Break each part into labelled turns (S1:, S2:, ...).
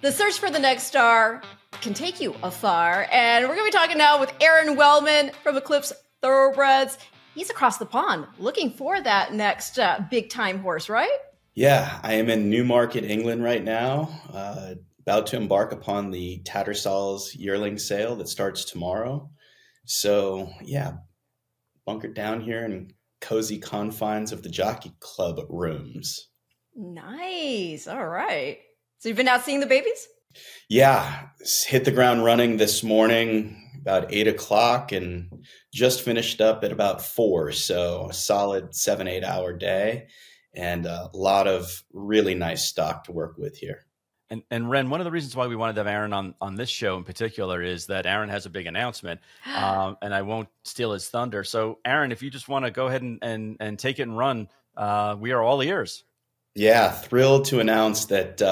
S1: The search for the next star can take you afar. And we're going to be talking now with Aron Wellman from Eclipse Thoroughbreds. He's across the pond looking for that next big time horse, right?
S2: Yeah, I am in Newmarket, England right now, about to embark upon the Tattersall's yearling sale that starts tomorrow. So yeah, bunkered down here in cozy confines of the Jockey Club rooms.
S1: Nice. All right. So you've been out seeing the babies?
S2: Yeah, hit the ground running this morning about 8 o'clock and just finished up at about 4. So a solid 7-8 hour day and a lot of really nice stock to work with here.
S3: And Ren, one of the reasons why we wanted to have Aron on this show in particular is that Aron has a big announcement, and I won't steal his thunder. So Aron, if you just want to go ahead and take it and run, we are all ears.
S2: Yeah, thrilled to announce that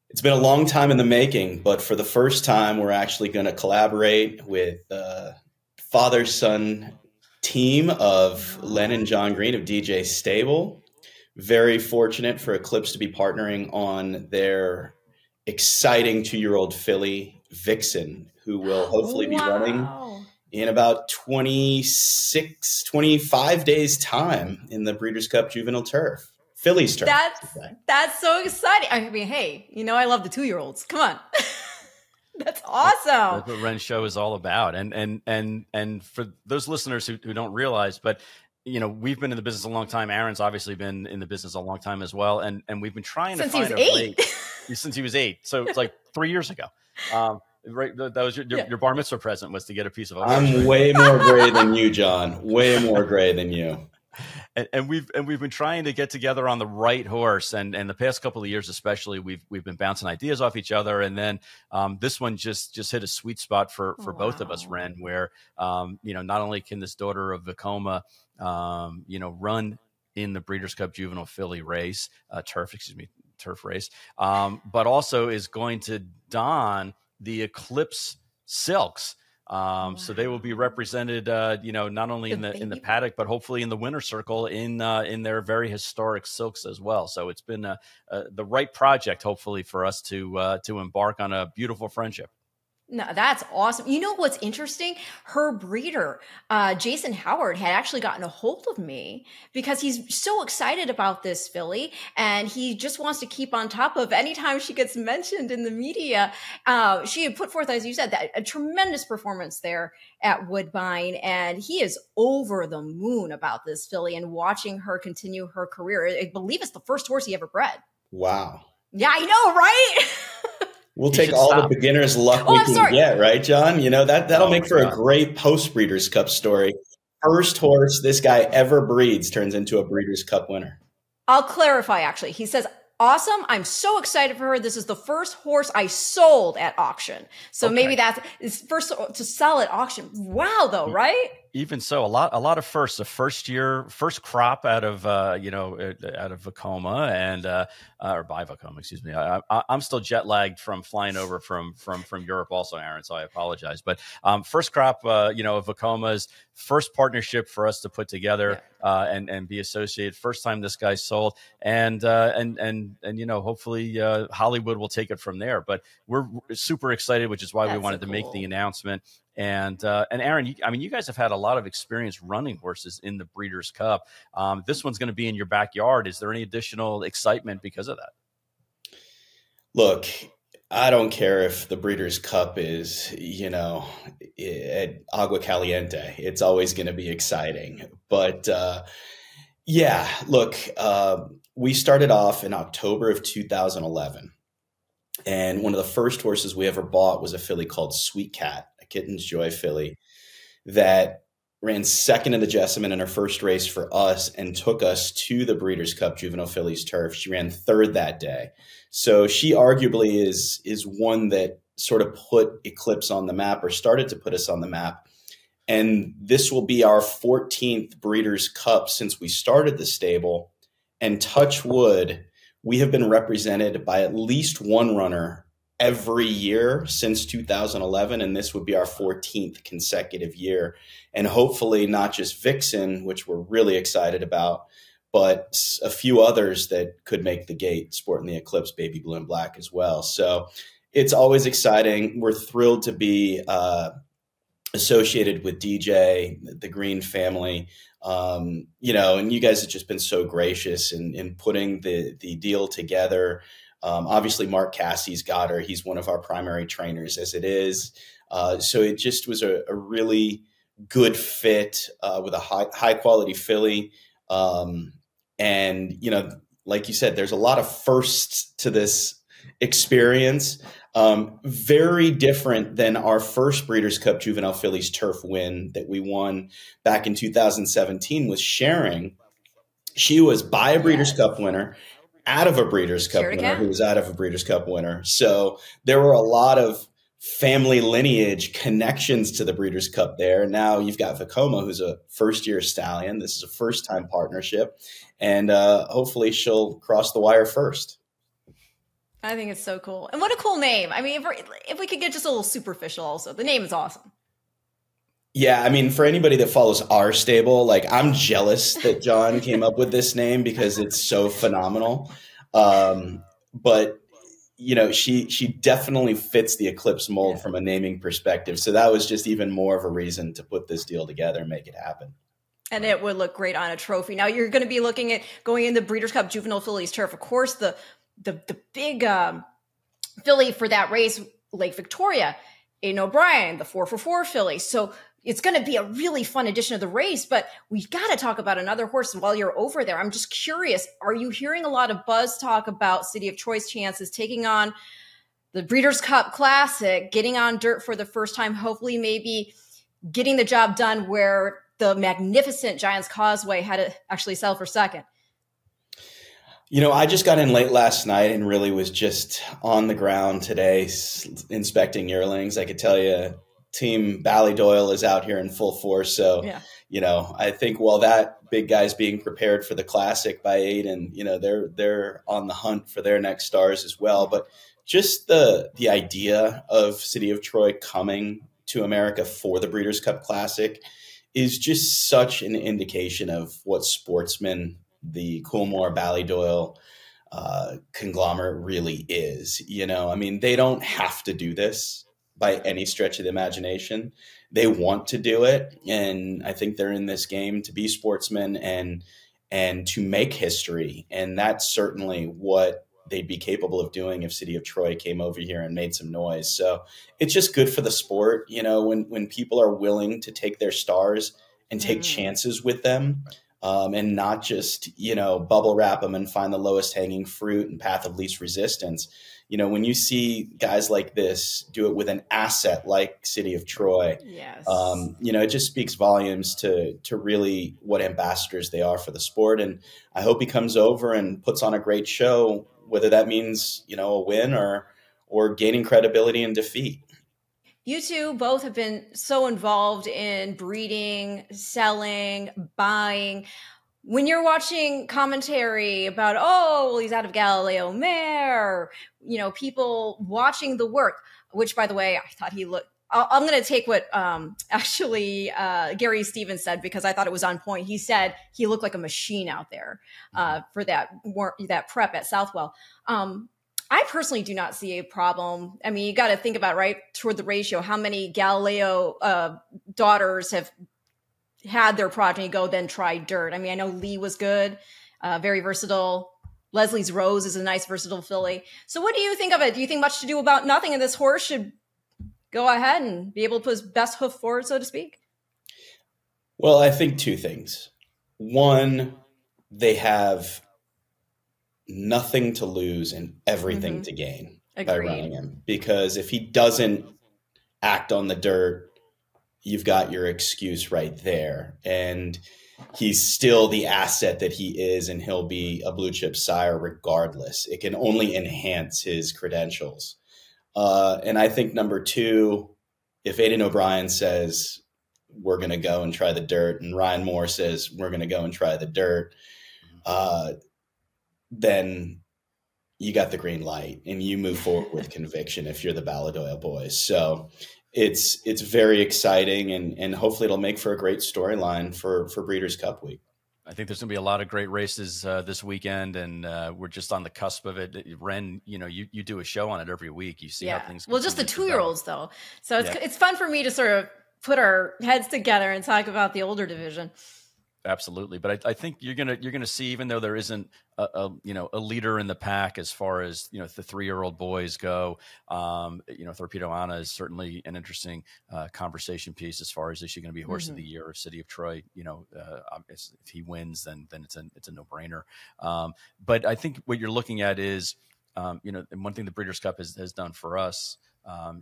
S2: it's been a long time in the making, but for the first time, we're actually going to collaborate with father-son team of Len and Jon Green of DJ Stable. Very fortunate for Eclipse to be partnering on their exciting 2-year-old filly, Vixen, who will hopefully be running in about 25 days' time in the Breeders' Cup Juvenile Turf. Fillies turf.
S1: That's so exciting. I mean, hey, I love the 2-year-olds. Come on. That's awesome.
S3: That's what Ren's show is all about. And for those listeners who don't realize, but we've been in the business a long time. Aron's obviously been in the business a long time as well. And we've been trying to find a way since he was 8. So it's like 3 years ago. Right. That was your bar mitzvah present, was to get a piece of.
S2: I'm way more gray than you, John. Way more gray than you.
S3: And we've been trying to get together on the right horse, and the past couple of years especially, we've been bouncing ideas off each other, and then this one just hit a sweet spot for both of us, Ren, where not only can this daughter of Vacoma run in the Breeders' Cup Juvenile Filly race, turf race, but also is going to don the Eclipse silks. So they will be represented, not only in the paddock, but hopefully in the winner circle in their very historic silks as well. So it's been the right project, hopefully, for us to embark on a beautiful friendship.
S1: No, that's awesome. You know what's interesting? Her breeder, Jason Howard, had actually gotten a hold of me because he's so excited about this filly, and he just wants to keep on top of anytime she gets mentioned in the media. She had put forth, as you said, a tremendous performance there at Woodbine, and he is over the moon about this filly and watching her continue her career. I believe it's the first horse he ever bred.
S2: Wow.
S1: Yeah, I know, right?
S2: We'll take all the beginner's luck we can get, right, John? That'll make for a great post-Breeders' Cup story. First horse this guy ever breeds turns into a Breeders' Cup winner.
S1: I'll clarify, actually. He says, awesome. I'm so excited for her. This is the first horse I sold at auction. So maybe that's his first to sell at auction. Wow, though, right?
S3: Even so, a lot of firsts. The first first crop out of Vacoma and or by Vacoma, excuse me. I'm still jet lagged from flying over from Europe, also, Aron. So I apologize. But first crop, of Vacoma's first partnership for us to put together and be associated. First time this guy sold, and hopefully Hollywood will take it from there. But we're super excited, which is why we wanted to make the announcement. And Aron, you guys have had a lot of experience running horses in the Breeders' Cup. This one's going to be in your backyard. Is there any additional excitement because of that?
S2: Look, I don't care if the Breeders' Cup is, at Agua Caliente. It's always going to be exciting. But we started off in October of 2011. And one of the first horses we ever bought was a filly called Sweet Cat, a Kitten's Joy filly that ran second in the Jessamine in her first race for us and took us to the Breeders' Cup Juvenile Fillies turf. She ran third that day. So she arguably is one that sort of put Eclipse on the map, or started to put us on the map. And this will be our 14th Breeders' Cup since we started the stable. And touch wood, we have been represented by at least one runner every year since 2011, and this would be our 14th consecutive year. And hopefully not just Vixen, which we're really excited about, but a few others that could make the gate sporting the Eclipse baby blue and black as well. So it's always exciting. We're thrilled to be associated with DJ, the Green family, and you guys have just been so gracious in putting the deal together. Obviously, Mark Cassie's got her. He's one of our primary trainers as it is. So it just was a really good fit with a high quality filly. And, like you said, there's a lot of firsts to this experience. Very different than our first Breeders' Cup Juvenile Fillies turf win that we won back in 2017 with Sharing. She was by a Breeders' Cup winner, out of a Breeders' Cup winner, who was out of a Breeders' Cup winner. So there were a lot of family lineage connections to the Breeders' Cup there. Now you've got Vacoma, who's a first-year stallion. This is a first-time partnership, and hopefully she'll cross the wire first.
S1: I think it's so cool. And what a cool name. I mean, if we could get just a little superficial also, the name is awesome.
S2: Yeah, I mean, for anybody that follows our stable, like, I'm jealous that Jon came up with this name because it's so phenomenal. But she definitely fits the Eclipse mold from a naming perspective. So that was just even more of a reason to put this deal together and make it happen.
S1: And it would look great on a trophy. Now you're going to be looking at going in the Breeders' Cup Juvenile Fillies turf. Of course, the big filly for that race, Lake Victoria, Aidan O'Brien, the 4for4 filly. So it's going to be a really fun edition of the race, but we've got to talk about another horse. And while you're over there, I'm just curious, are you hearing a lot of buzz talk about City of Troy's chances taking on the Breeders' Cup Classic, getting on dirt for the first time, hopefully maybe getting the job done where the magnificent Giants Causeway had to actually sell for second?
S2: I just got in late last night and really was just on the ground today inspecting yearlings. I could tell you Team Ballydoyle is out here in full force. So, I think while that big guy's being prepared for the Classic by Aidan, they're on the hunt for their next stars as well. But just the idea of City of Troy coming to America for the Breeders' Cup Classic is just such an indication of what sportsmen the Coolmore Ballydoyle conglomerate really is. I mean, they don't have to do this by any stretch of the imagination. They want to do it. And I think they're in this game to be sportsmen and to make history. And that's certainly what they'd be capable of doing if City of Troy came over here and made some noise. So it's just good for the sport. When people are willing to take their stars and take chances with them, and not just, bubble wrap them and find the lowest hanging fruit and path of least resistance. When you see guys like this do it with an asset like City of Troy, it just speaks volumes to really what ambassadors they are for the sport. And I hope he comes over and puts on a great show, whether that means, a win or gaining credibility in defeat.
S1: You two both have been so involved in breeding, selling, buying. When you're watching commentary about, he's out of Galileo Mare, people watching the work, which, by the way, I thought he looked, I'm going to take what Gary Stevens said, because I thought it was on point. He said he looked like a machine out there for that prep at Southwell. I personally do not see a problem. I mean, you got to think about, right, toward the ratio, how many Galileo daughters have had their progeny go then try dirt. I mean, I know Lee was good, very versatile. Leslie's Rose is a nice versatile filly. So what do you think of it? Do you think much to do about nothing, and this horse should go ahead and be able to put his best hoof forward, so to speak?
S2: Well, I think two things. One, they have nothing to lose and everything to gain by running him. Because if he doesn't act on the dirt, you've got your excuse right there. And he's still the asset that he is, and he'll be a blue chip sire regardless. It can only enhance his credentials. And I think number two, if Aidan O'Brien says, we're going to go and try the dirt, and Ryan Moore says, we're going to go and try the dirt, then you got the green light and you move forward with conviction if you're the Ballydoyle boys. So it's very exciting, and hopefully it'll make for a great storyline for Breeders' Cup Week.
S3: I think there's going to be a lot of great races this weekend, and we're just on the cusp of it. Ren, you do a show on it every week. You see how things.
S1: Well, just the 2-year-olds though, so it's fun for me to sort of put our heads together and talk about the older division.
S3: Absolutely, but I think you're gonna see, even though there isn't a leader in the pack as far as the 3-year-old boys go, Torpedo Anna is certainly an interesting conversation piece as far as, is she going to be horse of the year or City of Troy? If he wins, then it's a no brainer. But I think what you're looking at is, and one thing the Breeders' Cup has done for us.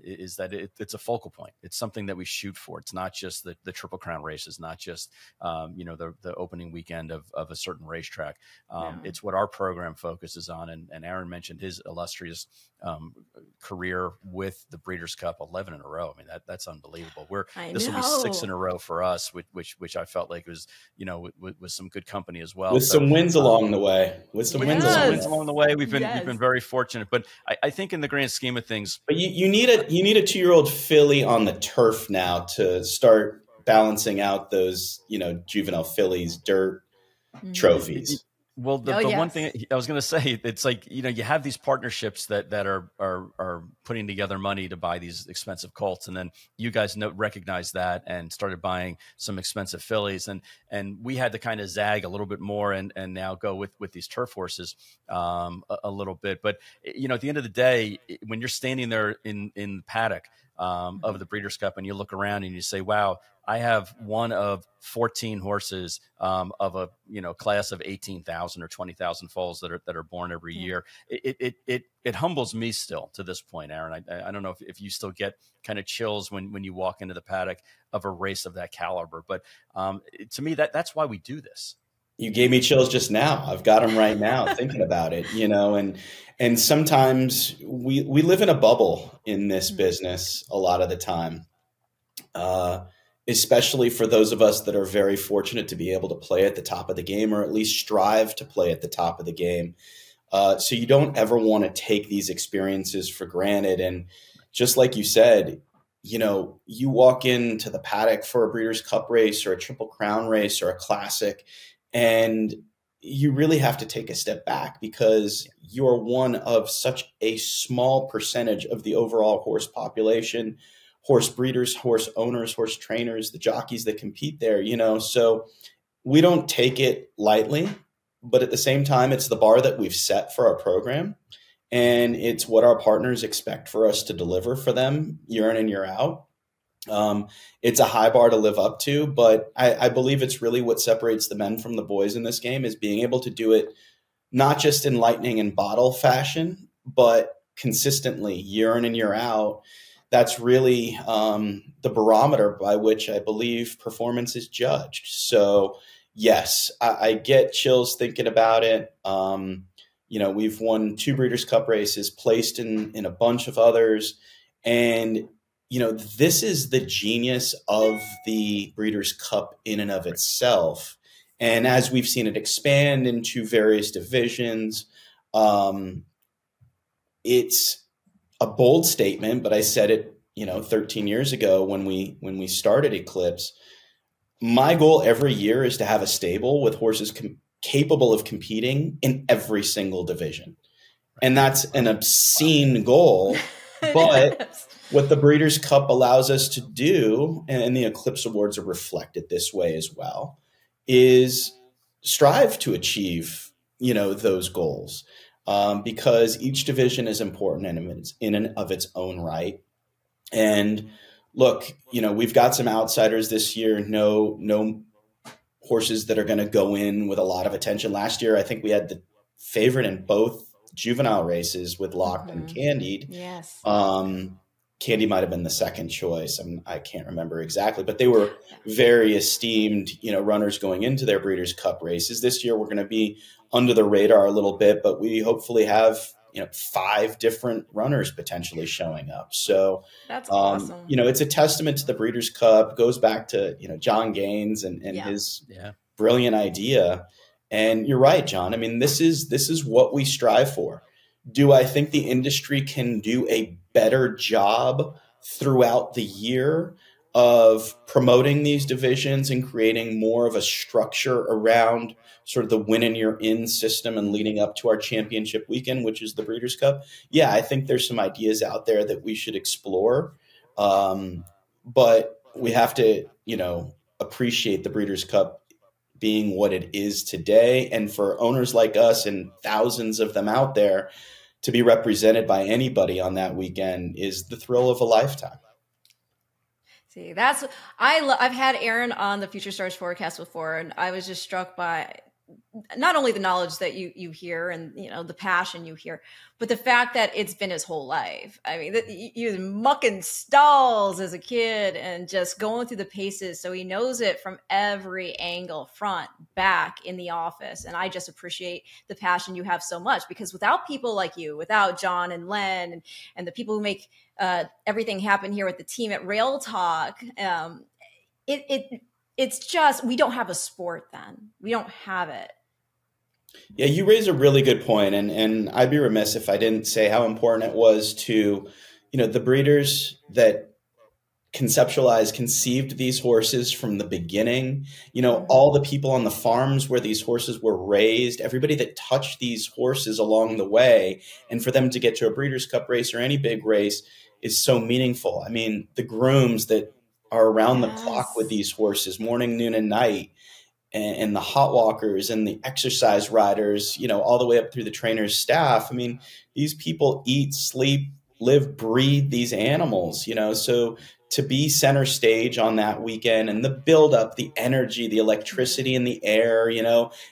S3: Is that it's a focal point. It's something that we shoot for. It's not just the Triple Crown races, not just the opening weekend of a certain racetrack. It's what our program focuses on. And Aron mentioned his illustrious career with the Breeders' Cup, 11 in a row. I mean, that's unbelievable. This will be 6 in a row for us, which I felt like was was some good company as well.
S2: With some wins along the way. With some wins
S3: along the way, we've been very fortunate. But I think in the grand scheme of things,
S2: but you need a 2-year-old filly on the turf now to start balancing out those juvenile fillies dirt trophies.
S3: Well, the one thing I was going to say, it's like, you have these partnerships that are putting together money to buy these expensive colts. And then you guys recognize that and started buying some expensive fillies. And we had to kind of zag a little bit more and now go with these turf horses a little bit. But, at the end of the day, when you're standing there in the paddock of the Breeders' Cup and you look around and you say, wow, I have one of 14 horses of a class of 18,000 or 20,000 foals that are born every year. It humbles me still to this point, Aron. I don't know if you still get kind of chills when you walk into the paddock of a race of that caliber, but to me that's why we do this.
S2: You gave me chills just now. I've got them right now thinking about it, and sometimes we live in a bubble in this business a lot of the time. Especially for those of us that are very fortunate to be able to play at the top of the game, or at least strive to play at the top of the game. So you don't ever want to take these experiences for granted. And just like you said, you walk into the paddock for a Breeders' Cup race or a Triple Crown race or a Classic, and you really have to take a step back because you're one of such a small percentage of the overall horse population. Horse breeders, horse owners, horse trainers, the jockeys that compete there, so we don't take it lightly, but at the same time, it's the bar that we've set for our program, and it's what our partners expect for us to deliver for them year in and year out. It's a high bar to live up to, but I believe it's really what separates the men from the boys in this game is being able to do it not just in lightning and bottle fashion, but consistently year in and year out. That's really the barometer by which I believe performance is judged. So, yes, I get chills thinking about it. We've won 2 Breeders' Cup races, placed in a bunch of others. And, this is the genius of the Breeders' Cup in and of itself. And as we've seen it expand into various divisions, it's a bold statement, but I said it, 13 years ago when we started Eclipse. My goal every year is to have a stable with horses capable of competing in every single division. And that's an obscene goal, but what the Breeders' Cup allows us to do, and the Eclipse Awards are reflected this way as well, is strive to achieve, those goals. Because each division is important in and of its own right. And look, we've got some outsiders this year, no horses that are going to go in with a lot of attention. Last year, I think we had the favorite in both juvenile races with Locked and Candied.
S1: Yes.
S2: Candy might have been the second choice. I can't remember exactly, but they were very esteemed, runners going into their Breeders' Cup races. This year, we're going to be under the radar a little bit, but we hopefully have, 5 different runners potentially showing up. So
S1: that's awesome.
S2: It's a testament to the Breeders' Cup. Goes back to, John Gaines and his brilliant idea. And you're right, John. I mean, this is what we strive for. Do I think the industry can do a better job throughout the year of promoting these divisions and creating more of a structure around sort of the win and you're in system and leading up to our championship weekend, which is the Breeders' Cup. Yeah, I think there's some ideas out there that we should explore. But we have to, appreciate the Breeders' Cup being what it is today. And for owners like us and thousands of them out there to be represented by anybody on that weekend is the thrill of a lifetime.
S1: See, I've had Aron on the Future Stars forecast before, and I was just struck by not only the knowledge that you hear and, the passion you hear, but the fact that it's been his whole life. I mean, he was mucking stalls as a kid and just going through the paces. So he knows it from every angle, front, back, in the office. And I just appreciate the passion you have so much, because without people like you, without Jon and Len and the people who make everything happen here with the team at Rail Talk, it's just, we don't have a sport then. We don't have it.
S2: Yeah, you raise a really good point, and I'd be remiss if I didn't say how important it was to, the breeders that conceived these horses from the beginning, all the people on the farms where these horses were raised, everybody that touched these horses along the way, and for them to get to a Breeders' Cup race or any big race is so meaningful. I mean, the grooms that are around the clock with these horses, morning, noon, and night, and the hot walkers and the exercise riders, all the way up through the trainer's staff. I mean, these people eat, sleep, live, breathe these animals, so to be center stage on that weekend and the buildup, the energy, the electricity in the air,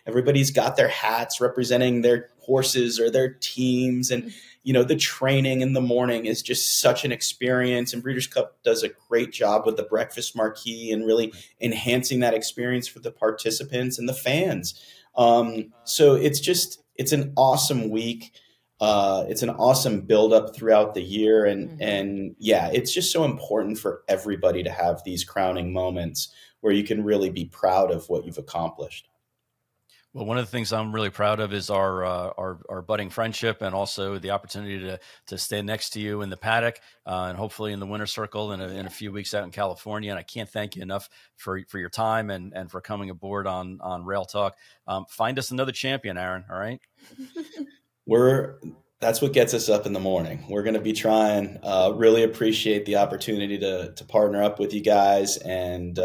S2: everybody's got their hats representing their horses or their teams. And, the training in the morning is just such an experience. And Breeders' Cup does a great job with the breakfast marquee and really enhancing that experience for the participants and the fans. So it's an awesome week. It's an awesome buildup throughout the year. And yeah, it's just so important for everybody to have these crowning moments where you can really be proud of what you've accomplished.
S3: Well, one of the things I'm really proud of is our budding friendship, and also the opportunity to stand next to you in the paddock and hopefully in the winner's circle in a few weeks out in California. And I can't thank you enough for your time and for coming aboard on Rail Talk. Find us another champion, Aron. All right.
S2: That's what gets us up in the morning. We're going to be trying. Really appreciate the opportunity to partner up with you guys. And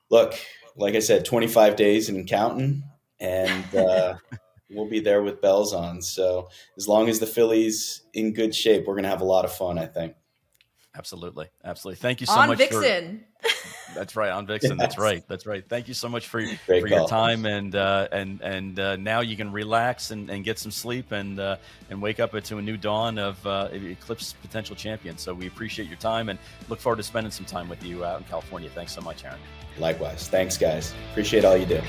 S2: look, like I said, 25 days and counting. And we'll be there with bells on. So as long as the fillies in good shape, we're going to have a lot of fun, I think.
S3: Absolutely. Absolutely. Thank you so much.
S1: On Vixen.
S3: That's right. On Vixen.
S2: Yes.
S3: That's right. Thank you so much for your time. And now you can relax and get some sleep and wake up to a new dawn of Eclipse potential champion. So we appreciate your time and look forward to spending some time with you out in California. Thanks so much, Aron.
S2: Likewise. Thanks, guys. Appreciate all you do.